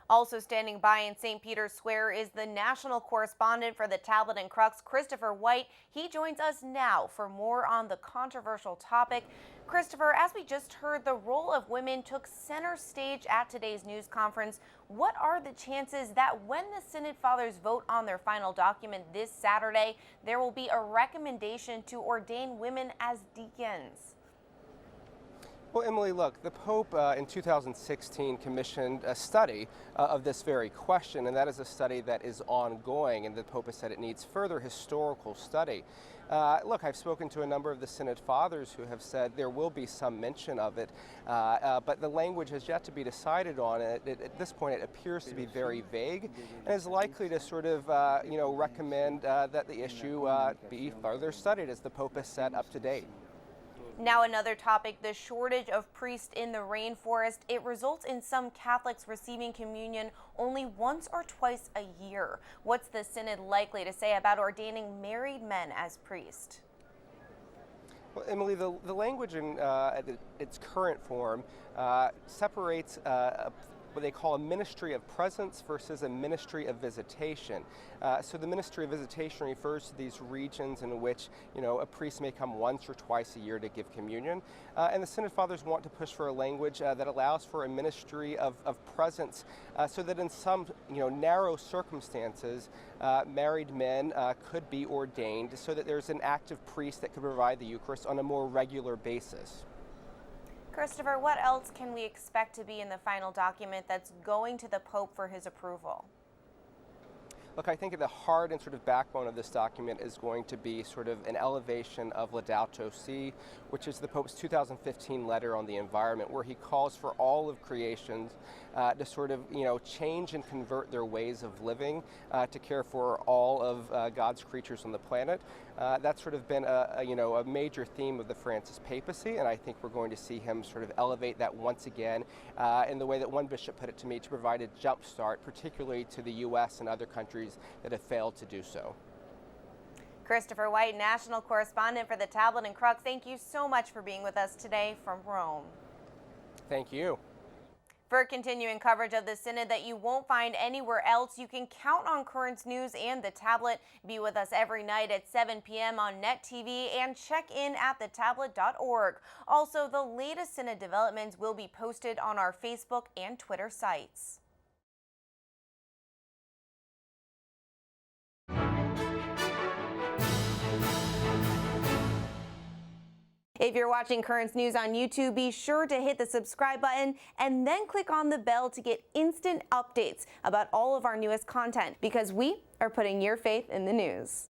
Also standing by in St. Peter's Square is the national correspondent for the Tablet and Crux, Christopher White. He joins us now for more on the controversial topic. Christopher, as we just heard, the role of women took center stage at today's news conference. What are the chances that when the Synod Fathers vote on their final document this Saturday, there will be a recommendation to ordain women as deacons? Well, Emily, look, the Pope in 2016 commissioned a study of this very question, and that is a study that is ongoing, and the Pope has said it needs further historical study. Look, I've spoken to a number of the Synod Fathers who have said there will be some mention of it, but the language has yet to be decided on. At this point, it appears to be very vague and is likely to sort of, recommend that the issue be further studied, as the Pope has said, up to date. Now another topic, the shortage of priests in the rainforest. It results in some Catholics receiving communion only once or twice a year. What's the Synod likely to say about ordaining married men as priests? Well, Emily, the language in its current form separates what they call a ministry of presence versus a ministry of visitation. So the ministry of visitation refers to these regions in which, a priest may come once or twice a year to give communion. And the Synod Fathers want to push for a language that allows for a ministry of presence so that in some, narrow circumstances, married men could be ordained so that there's an active priest that could provide the Eucharist on a more regular basis. Christopher, what else can we expect to be in the final document that's going to the Pope for his approval? Look, I think at the heart and sort of backbone of this document is going to be sort of an elevation of Laudato Si, which is the Pope's 2015 letter on the environment, where he calls for all of creation to sort of, change and convert their ways of living to care for all of God's creatures on the planet. That's sort of been a major theme of the Francis papacy, and I think we're going to see him sort of elevate that once again in the way that one bishop put it to me, to provide a jump start, particularly to the U.S. and other countries that have failed to do so. Christopher White, national correspondent for the Tablet and Crux, thank you so much for being with us today from Rome. Thank you. For continuing coverage of the Synod that you won't find anywhere else, you can count on Currents News and the Tablet. Be with us every night at 7 p.m. on Net TV and check in at thetablet.org. Also, the latest Synod developments will be posted on our Facebook and Twitter sites. If you're watching Currents News on YouTube, be sure to hit the subscribe button and then click on the bell to get instant updates about all of our newest content, because we are putting your faith in the news.